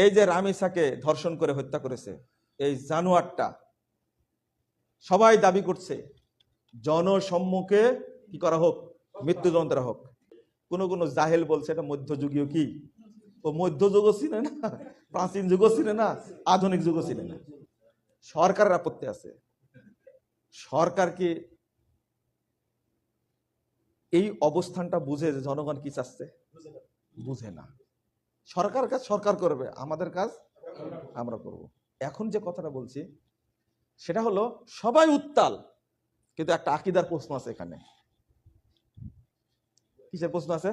এই যে রামিসাকে ধর্ষণ করে হত্যা করেছে এই জানোয়ারটা, সবাই দাবি করছে জনসম্মুখে কি করা হোক, মৃত্যুদণ্ড দেওয়া হোক। কোন কোন জাহেল বলছে এটা মধ্যযুগীয়, কি ও মধ্যযুগও ছিল না, প্রাচীন যুগও ছিল না, আধুনিক যুগও ছিল না। সরকারের আপত্তি আছে। সরকার কি এই অবস্থানটা বুঝে যে জনগণ কি চাচ্ছে? বুঝে না। সরকার কাজ সরকার করবে, আমাদের কাজ আমরা করব। এখন যে কথাটা বলছি সেটা হলো সবাই উত্তাল, কিন্তু একটা আকীদার প্রশ্ন আছে এখানে। কিসের প্রশ্ন আছে?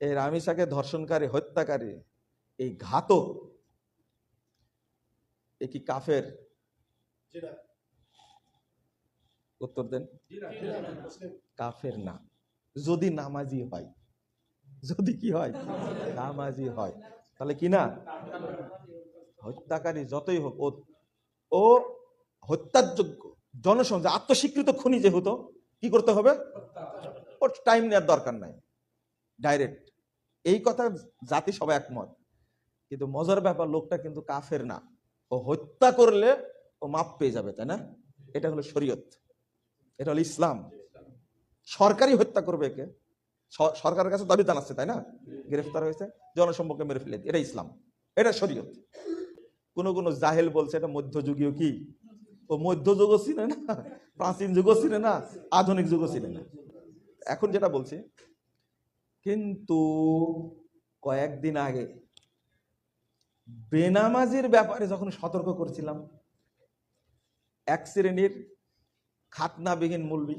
এই রামিসাকে ধর্ষণকারী, হত্যাকারী, এই ঘাতক, এ কি কাফের? উত্তর দেন। কাফের না, যদি নামাজি হয়। যদি কি হয়? নামাজি হয়, তাহলে কি না? হত্যাকারী যতই হোক ও হত্যার যোগ্য, জনসংখ্যা আত্মস্বীকৃত খুনি যেহেতু কি করতে হবে, ওর টাইম নেওয়ার দরকার নাই, ডাইরেক্ট। এই কথা জাতি সবাই একমত। কিন্তু মজার ব্যাপার, লোকটা কিন্তু কাফের না। ও হত্যা করলে ও মাপ পেয়ে যাবে, তাই না? এটা হলো শরীয়ত, এটা হলো ইসলাম। সরকারি হত্যা করবে একে, সরকারের কাছে দাবি জানাচ্ছে, তাই না? গ্রেফতার হয়েছে, জনসম্মুখে মেরে ফেলে, এটা ইসলাম, এটা শরীয়ত। কোন কোন জাহেল বলছে এটা মধ্যযুগীয়, কি ও মধ্যযুগও ছিল না, প্রাচীন যুগও ছিল না, আধুনিক যুগও ছিল না। এখন যেটা বলছি, কিন্তু কয়েকদিন আগে বেনামাজির ব্যাপারে যখন সতর্ক করছিলাম, এক শ্রেণীর খাতনাবিহীন মৌলবি,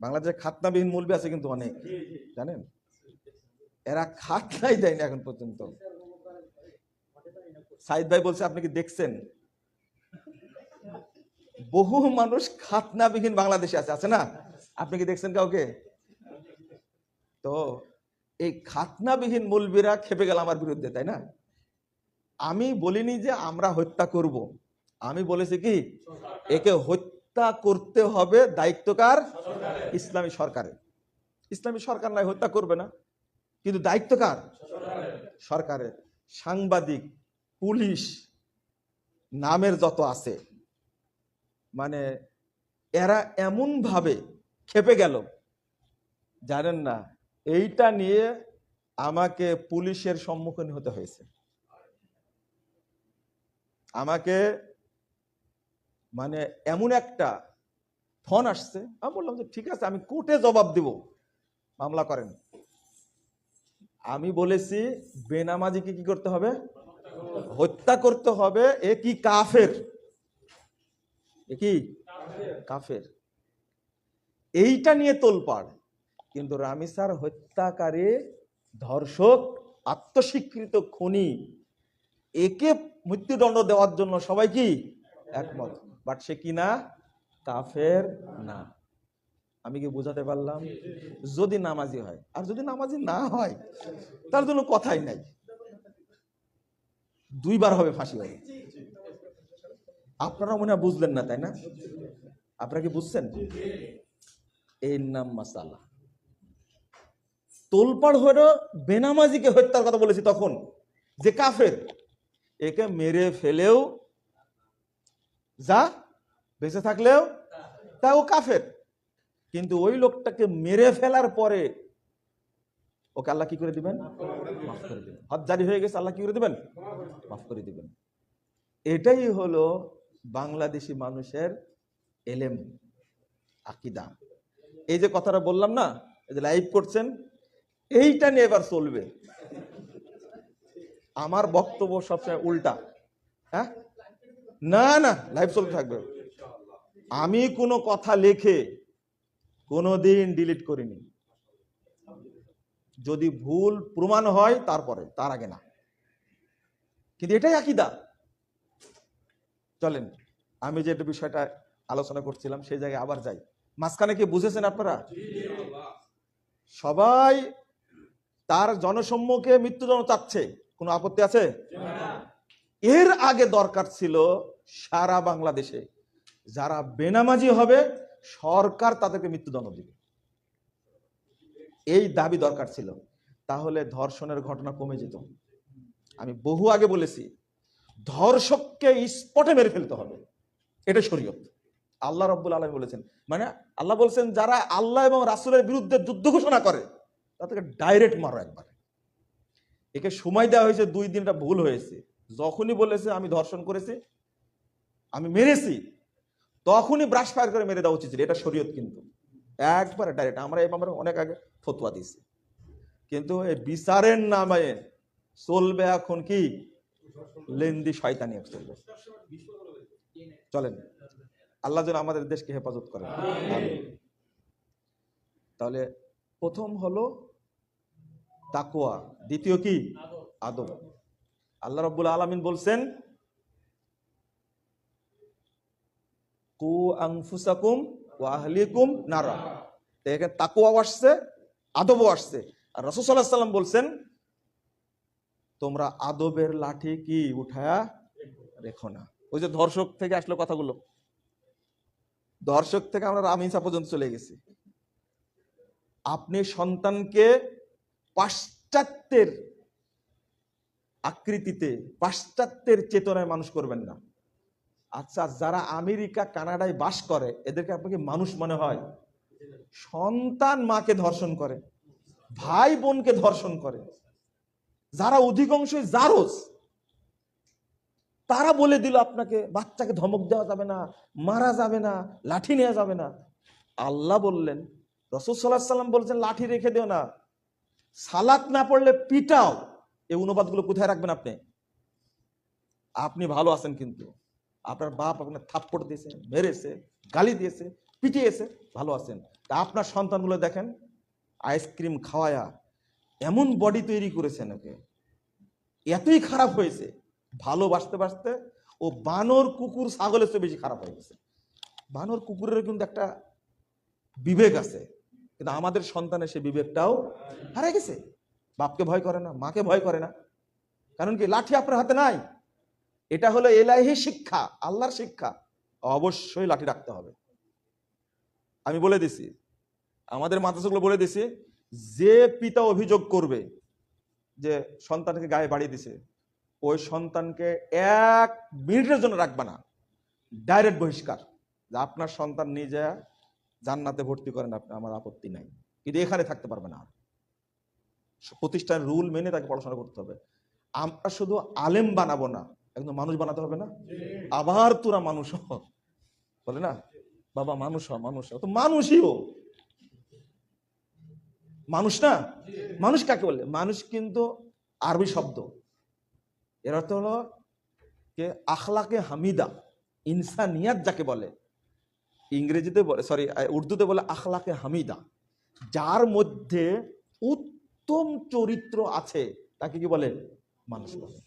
বাংলাদেশে খাতনাবিহীন মৌলবি আছে কিন্তু অনেক, জানেন? এরা খাতনাই দেয়নি এখন পর্যন্ত। সাইদ ভাই বলছে, আপনি কি দেখছেন? বহু মানুষ খাতনাবিহীন বাংলাদেশে আছে না? আপনি কি দেখছেন কাউকে? তো এই খাতনাবিহীন মৌলবীরা খেপে গেল আমার বিরুদ্ধে, তাই না? আমি বলিনি যে আমরা হত্যা করব, আমি বলেছি কি একে হত্যা করতে হবে, দায়িত্বকার ইসলামী সরকারের। ইসলামী সরকার নয় হত্যা করবে না, কিন্তু দায়িত্বকার সরকারের। সাংবাদিক, পুলিশ, নামের যত আছে, মানে এরা এমন ভাবে খেপে গেল, জানেন না? এইটা নিয়ে আমাকে পুলিশের সম্মুখীন হতে হয়েছে। আমাকে মানে এমন একটা ফোন আসছে, আমি বললাম যে ঠিক আছে, আমি কোর্টে জবাব দিব, মামলা করেন। আমি বলেছি বেনামাজিকে কি করতে হবে? হত্যা করতে হবে। এ কি কাফের? এ কি কাফের? এইটা নিয়ে তোলপাড়। কিন্তু রামিসার হত্যাকারী, ধর্ষক, আত্মস্বীকৃত খুনি, একে মৃত্যুদণ্ড দেওয়ার জন্য সবাই কি একমত, বাট সে কি না? কাফের না। আমি কি বুঝাতে পারলাম? যদি নামাজি হয়, আর যদি নামাজি না হয় তার জন্য কথাই নাই, দুইবার হবে ফাঁসি হবে। আপনারা মনে হয় বুঝলেন না, তাই না? আপনারা কি বুঝছেন? এর নাম মাসালা। তোলপাড় হলো বেনামাজিকে হত্যার কথা বলেছি তখন, যে কাফের, একে মেরে ফেলেও যা, বেঁচে থাকলেও তা, ও কাফের। কিন্তু ওই লোকটাকে মেরে ফেলার পরে ওকে আল্লাহ কি করে দিবেন? মাফ করে দিবেন। হদ জারি হয়ে গেছে, আল্লাহ কি করে দিবেন? মাফ করে দিবেন। এটাই হলো বাংলাদেশি মানুষের এলেম, আকীদা। এই যে কথাটা বললাম না, এই যে লাইভ করছেন, এইটা নিয়ে এবার চলবে। আমার বক্তব্য সবসময় উল্টা। হ্যাঁ, না না, লাইভ চলতে থাকবে। আমি কোনো কথা লিখে কোনোদিন ডিলিট করিনি। যদি ভুল প্রমাণ হয় তারপরে, তার আগে না। কিন্তু এটাই আকীদা। চলেন, আমি যে বিষয়টা আলোচনা করছিলাম সেই জায়গায় আবার যাই। মাঝখানে কি বুঝেছেন আপনারা? সবাই তার জনসম্মুখে মৃত্যুদণ্ড চাচ্ছে, কোনো আপত্তি আছে? এর আগে দরকার ছিল সারা বাংলাদেশে যারা বেনামাজি হবে সরকার তাদেরকে মৃত্যুদণ্ড দিবে, এই দাবি দরকার ছিল। তাহলে ধর্ষণের ঘটনা কমে যেত। আমি বহু আগে বলেছি, ধর্ষককে স্পটে মেরে ফেলতে হবে, এটা শরীয়ত। আল্লাহ রাব্বুল আলামিন বলেছেন, মানে আল্লাহ বলছেন যারা আল্লাহ এবং রাসূলের বিরুদ্ধে যুদ্ধ ঘোষণা করে তাদেরকে ডাইরেক্ট মারো একবারে। একে সময় দেওয়া হয়েছে 2 দিনটা ভুল হয়েছে। যখনই বলেছে আমি ধর্ষণ করেছি, আমি মেরেছি, তখনই ব্রাশ ফায়ার করে মেরে দেওয়া উচিত ছিল। এটা শরীয়ত কিন্তু একবারে ডাইরেক্ট। আমরা এই ব্যাপারে অনেক আগে ফতোয়া দিয়েছি, কিন্তু এই বিচারের নামে চলবে এখন কি লেন্দি শয়তানি চলবে। চলেন, আল্লাহ যেন আমাদের দেশকে হেফাজত করেন। তাহলে প্রথম হলো তাকওয়া, দ্বিতীয় কি আদব। আল্লাহ রাব্বুল আলামিন বলছেন কু আনফুসাকুম ওয়া আহলিকুম নারা। এখানে তাকওয়াও আসছে, আদবও আসছে। আর রাসূল সাল্লাল্লাহু আলাইহি ওয়াসাল্লাম বলছেন তোমরা আদবের লাঠি কি উঠায়া রেখো না। ওই যে ধর্ষক থেকে আসলো কথাগুলো, ধর্ষক থেকে আমরা রামিসা পর্যন্ত চলে গেছি। আপনি সন্তানকে পাশ্চাত্যের আকৃতিতে, পাশ্চাত্যের চেতনায় মানুষ করবেন না। আচ্ছা, যারা আমেরিকা কানাডায় বাস করে এদেরকে আপনাকে মানুষ মনে হয়? সন্তান মাকে ধর্ষণ করে, ভাই বোনকে ধর্ষণ করে, যারা অধিকাংশই জারজ, তারা বলে দিল আপনাকে বাচ্চাকে ধমক দেওয়া যাবে না, মারা যাবে না, লাঠি নেওয়া যাবে না। আল্লাহ বললেন, রাসূল সাল্লাল্লাহু আলাইহি ওয়াসাল্লাম বলছেন লাঠি রেখে দিও না, সালাত না পড়লে পিটাও। এই অনুবাদগুলো কোথায় রাখবেন আপনি? আপনি ভালো আছেন, কিন্তু আপনার বাপ আপনার থাপ্পড় দিয়েছে, মেরেছে, গালি দিয়েছে, পিটিয়েছে, ভালো আছেন। তা আপনার সন্তানগুলো দেখেন আইসক্রিম খাওয়ায়া এমন বডি তৈরি করেছেন, ওকে এতই খারাপ হয়েছে, ভালোবাসতে বাসতে ও বানর কুকুর ছাগলের চেয়ে বেশি খারাপ হয়ে গেছে। বানর কুকুরের কিন্তু একটা বিবেক আছে, কিন্তু আমাদের সন্তানের সে বিবেকটাও হারিয়ে গেছে। বাপকে ভয় করে না, মাকে ভয় করে না, কারণ কি লাঠি আপনার হাতে নাই। এটা হলো ইলাহি শিক্ষা, আল্লাহর শিক্ষা, অবশ্যই লাঠি রাখতে হবে। আমি বলে দিছি, আমাদের মাদ্রাসাগুলো বলে দিছি, যে পিতা অভিযোগ করবে যে সন্তানকে গায়ে বাড়িয়ে দিছে, ওই সন্তানকে 1 মিনিটের জন্য রাখবা না, ডাইরেক্ট বহিষ্কার। যে আপনার সন্তান নিজে জান্নাতে ভর্তি করেন আপনি, আমার আপত্তি নাই, কিন্তু এখানে থাকতে পারবে না। প্রতিষ্ঠানের রুল মেনে তাকে পড়াশোনা করতে হবে। আমরা শুধু আলেম বানাবো না, একদম মানুষ বানাতে হবে না? আবার তোরা মানুষ বলে না বাবা, মানুষ হ, মানুষ হ, তো মানুষই ও মানুষ না। মানুষ কাকে বলে? মানুষ কিন্তু আরবি শব্দ, এর অর্থ হলো যে আখলাকে হামিদা, ইনসানিয়াত যাকে বলে, ইংরেজিতে বলে, সরি উর্দুতে বলে আখলাকে হামিদা। যার মধ্যে উত্তম চরিত্র আছে তাকে কি বলে? মানুষ বলে।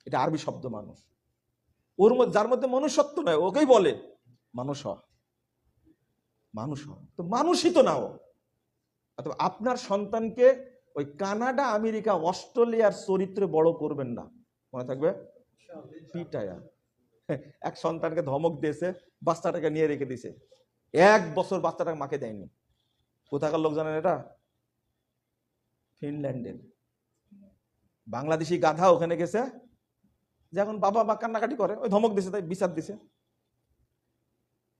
এটা আরবি শব্দ মানুষ। ওর মধ্যে যার মধ্যে মনুষ্যত্ব নয় ওকেই বলে মানুষ হ, মানুষ হ। তো মানুষই তো নাও। অথবা আপনার সন্তানকে ওই কানাডা, আমেরিকা, অস্ট্রেলিয়ার চরিত্রে বড় করবেন না, মনে থাকবে? পিটায়া। এক সন্তানকে ধমক দিয়েছে, বাচ্চাটাকে নিয়ে রেখে দিয়েছে, 1 বছর বাচ্চাটাকে মাকে দেয়নি। কোথাকার লোক জানেন এটা? ফিনল্যান্ডের। বাংলাদেশি গাধা ওখানে গেছে, যখন বাবা মা কান্নাকাটি করে, ওই ধমক দিছে, তাই বিচার দিছে।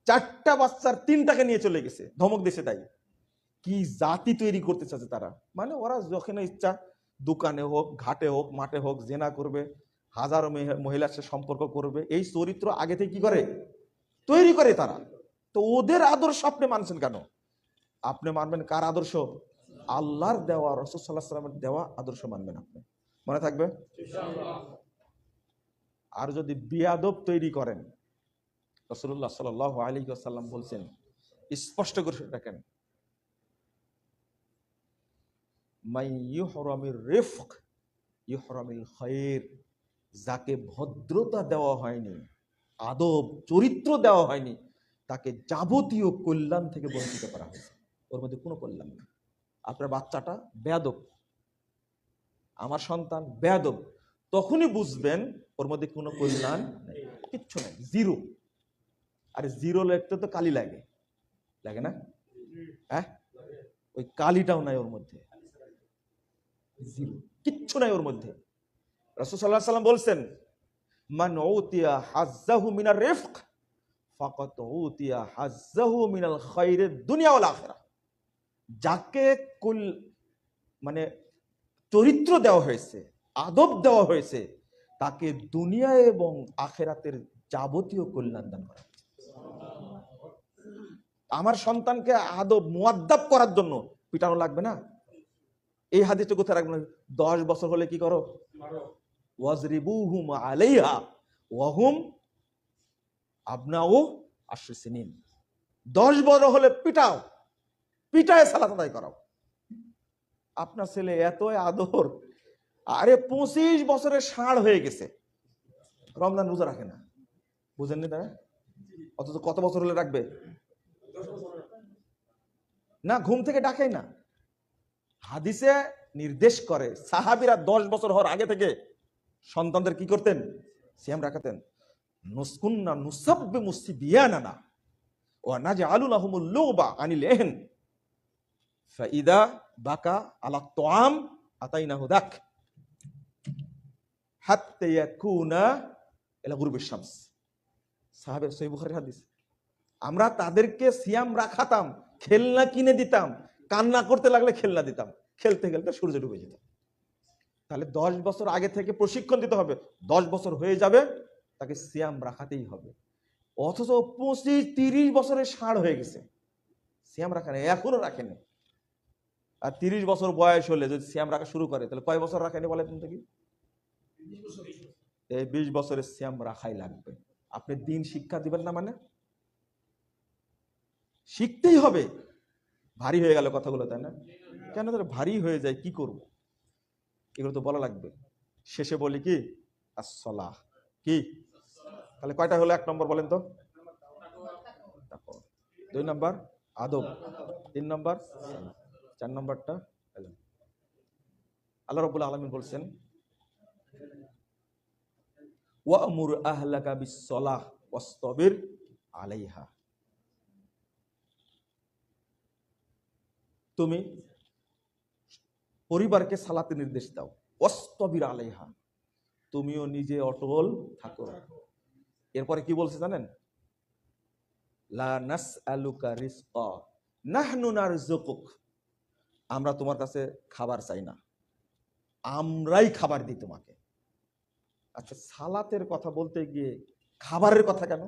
4টা বাচ্চার 3টাকে নিয়ে চলে গেছে, ধমক দিছে। তাই কি জাতি তৈরি করতে চাচ্ছে তারা, মানে ওরা যখন ইচ্ছা দোকানে হোক, ঘাটে হোক, মাঠে হোক জেনা করবে, হাজারো মহিলার সাথে সম্পর্ক করবে। এই চরিত্র আগে থেকে কি করে তৈরি করে তারা। তো ওদের আদর্শ আপনি মানছেন কেন? আপনি মানবেন কার আদর্শ? আল্লাহর দেওয়া, রাসূল সাল্লাল্লাহু আলাইহি ওয়াসাল্লামের দেওয়া আদর্শ মানবেন আপনি, মনে থাকবে ইনশাআল্লাহ। আর যদি বিয়াদব তৈরি করেন, রাসূলুল্লাহ সাল্লাল্লাহু আলাইহি ওয়াসাল্লাম বলছেন, স্পষ্ট করে দেখেন, মাই ইউহরামির রিফক ইউহরামিল খায়র। যাকে ভদ্রতা দেওয়া হয়নি, আদব চরিত্র দেওয়া হয়নি, তাকে যাবতীয় কল্যাণ থেকে বঞ্চিত করা হয়েছে। ওর মধ্যে কোনো কল্যাণ নেই। আপনার বাচ্চাটা বেয়াদব, আমার সন্তান বেয়াদব, তখনই বুঝবেন ওর মধ্যে কোনো কল্যাণ নেই, কিচ্ছু নেই, জিরো। আরে জিরো লিখতে তো কালি লাগে, লাগে না? হ্যাঁ, ওই কালিটাও নাই ওর মধ্যে। জিরো, কিচ্ছু নাই ওর মধ্যে। রাসূল সাল্লাল্লাহু আলাইহি ওয়াসাল্লাম বলছেন, মান উতিয়া হাজ্জাহু মিনার রিফক ফাকাত উতিয়া হাজ্জাহু মিনাল খায়রিদ দুনিয়া ওয়াল আখিরাহ। যাকে কুল মানে চরিত্র দেওয়া হয়েছে, আদব দেওয়া হয়েছে, তাকে দুনিয়া এবং আখিরাতের যাবতীয় কল্যাণ দান করা হয়েছে। আমার সন্তানকে আদব মুআদ্দাব করার জন্য পিটানো লাগবে না। এই হাদিসটা কোথায় রাখবেন? 10 বছর হলে কি করো? ওয়াজরিবুহুম আলাইহা ওয়া হুম আবনাউ 10 সিনিন। 10 বছর হলে পিটাও, পিটায় সালাত আদায় করাও। আপনার ছেলে এত আদর, আরে 25 বছরের ষাঁড় হয়ে গেছে, রমজান রোজা রাখে না, বুঝেননি তাই? অথচ কত বছর হলে রাখবে না? ঘুম থেকে ডাকেই না। হাদিসে নির্দেশ করে সাহাবীরা 10 বছর হওয়ার আগে থেকে সন্তানদের কি করতেন? সিয়াম রাখাতেন। নুসকুন্না নুসাব্বি মুসবিয়ানানা ওয়া নাজআলু লাহুমুল লুবা আনিল ইহন ফাইদা বাকা আলা তুআম আতাইনাহু দাক হাত্তা ইয়াকুনা ইলা গুরুবিশ শামস। সাহাবে সহিহ বুখারীর হাদিস। আমরা তাদেরকে সিয়াম রাখাতাম, খেলনা কিনে দিতাম, কান্না করতে লাগলে খেলনা দিতাম, খেলতে খেলতে সূর্য ডুবে যেত। তাহলে 10 বছর আগে থেকে প্রশিক্ষণ দিতে হবে। 10 বছর হয়ে যাবে, তাকে সিয়াম রাখাতেই হবে। অথচ 25-30 বছরের ষাঁড় হয়ে গেছে, সিয়াম রাখে না, এখনো রাখেনি। আর 30 বছর বয়স হলে যদি সিয়াম রাখা শুরু করে, তাহলে কয় বছর রাখেনি বলে তুমি দেখি? এই 20 বছরের সিয়াম রাখাই লাগবে। আপনি দিন শিক্ষা দিবেন না মানে? শিখতেই হবে। ভারী হয়ে গেল কথাগুলো, তাই না? কেন ধরে ভারী হয়ে যায়, কি করব? এগুলো তো বলা লাগবে। শেষে বলি কি, আসসালাহ কি? তাহলে কয়টা হলো? 1 নম্বর বলেন তো। 2 নম্বর আদব, 3 নম্বর, 4 নম্বরটা আল্লাহ রাব্বুল আলামিন বলছেন ওয়া'মুর আহলাকা বিস-সালাহ ওয়াসতাবির আলাইহা। তুমি পরিবারকে সালাতে নির্দেশ দাও, ওয়াসতাবির আলাইহা, তুমিও নিজে অটল থাকো। এরপরে কি বলছে জানেন? লা নাসআলুকা রিজকা নাহনু নারযুকুক, আমরা তোমার কাছে খাবার চাই না, আমরাই খাবার দিই তোমাকে। আচ্ছা, সালাতের কথা বলতে গিয়ে খাবারের কথা কেন?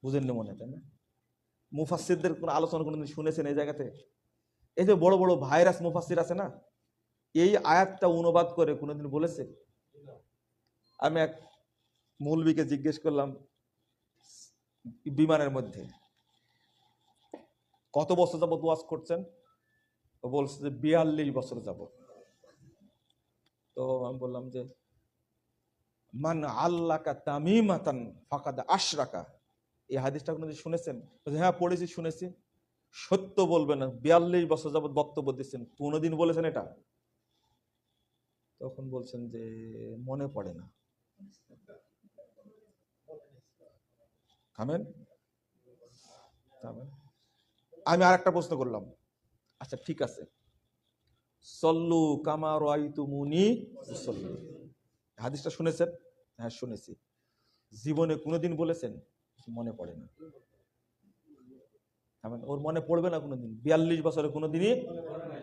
বুঝেননি মনে, তাই না? মুফাসসিরদের কোন আলোচনা কোনদিন শুনেছেন এই জায়গাতে? এই যে বড় বড় ভাইরাস মুফাসসির আছে না, এই আয়াতটা অনুবাদ করে কোনদিন বলেছে? আমি এক মৌলবীকে জিজ্ঞেস করলাম বিমানের মধ্যে, কত বছর যাবত ওয়াজ করছেন? ও বলছে যে 42 বছর যাবত। তো আমি বললাম যে মান আল্লাকা তামিমাতান ফাকাদ আশরাকা, এই হাদিসটা কোনদিন শুনেছেন? হ্যাঁ পড়েছি, শুনেছি। সত্য বলবেন না, 42 বছর যাবত বক্তব্য দিচ্ছেন, কোনদিন বলেছেন এটা? তখন বলছেন যে মনে পড়ে না। থামেন। আমি আর একটা প্রশ্ন করলাম, আচ্ছা ঠিক আছে, সল্লু কামা রাআইতুমুনি উসাল্লি, হাদিসটা শুনেছেন? হ্যাঁ শুনেছি। জীবনে কোনোদিন বলেছেন? মনে পড়ে না। ওর মনে পড়বে না কোনোদিন, 42 বছরে কোনোদিনই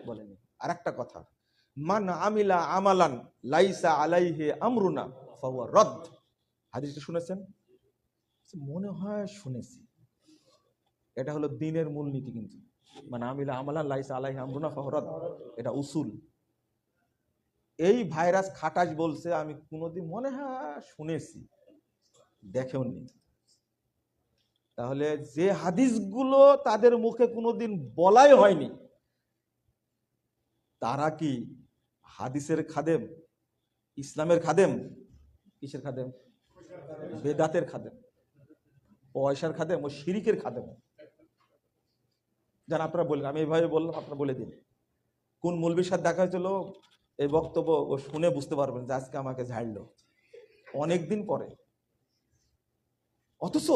বলেনি। আর একটা কথা, মান আমিলা আমালান লাইসা আলাইহি আমরুনা ফাহুয়া রদ, হাদিসটা শুনেছেন? মনে হয় শুনেছি। এটা হলো দ্বীনের মূলনীতি। কিন্তু মানে আমিলা আমালান লাইসা আলাইহি আমরুনা ফাহুয়া রদ, এটা উসুল। এই ভাইরাস খাটাস বলছে, আমি কোনোদিন মনে হয় শুনেছি, দেখেও নি। তাহলে যে হাদিসগুলো তাদের মুখে কোনোদিন বলাই হয়নি, তারা কি হাদিসের খাদেম, ইসলামের খাদেম? কিসের খাদেম? বেদাতের খাদেম, পয়সার খাদেম, ও শিরিকের খাদেম। যারা আপনারা বললেন, আমি এইভাবে বললাম, আপনারা বলে দিন কোন মৌলবীর সাথে দেখা হয়েছিল, এই বক্তব্য ও শুনে বুঝতে পারবেন যে আজকে আমাকে ঝাড়লো অনেকদিন পরে। অথচ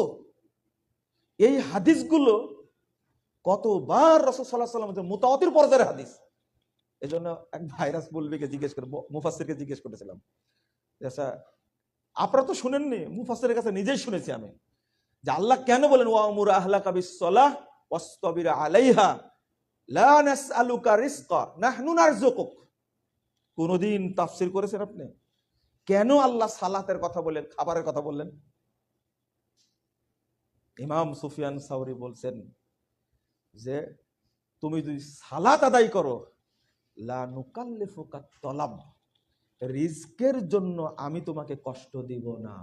এই হাদিসগুলো কতবার রাসূল সাল্লাল্লাহু আলাইহি ওয়াসাল্লাম মুতাওয়াতির পর্যায়ের হাদিস, এজন্য এক ভাইরাস বলবিকে জিজ্ঞেস করে, মুফাসসিরকে জিজ্ঞেস করেছিলাম, আচ্ছা আপনারা তো শুনেননি, মুফাসসিরের কাছে নিজেই শুনেছি আমি, যে আল্লাহ কেন বলেন ওয়ামুর আহলাকা বিসসালাহ ওয়াসতাবির আলাইহা লা নাসআলুকা রিজকা নাহনু নারযুকুক। কোনদিন তাফসীর করেছেন আপনি? কেন আল্লাহ সালাতের কথা বললেন, খাবারের কথা বললেন? ইমাম সুফিয়ান সাউরি বলছেন যে তুমি যদি সালাত আদায় করো, লা নুকাল্লিফুকা তলাব, রিজকের জন্য আমি তোমাকে কষ্ট দিব না।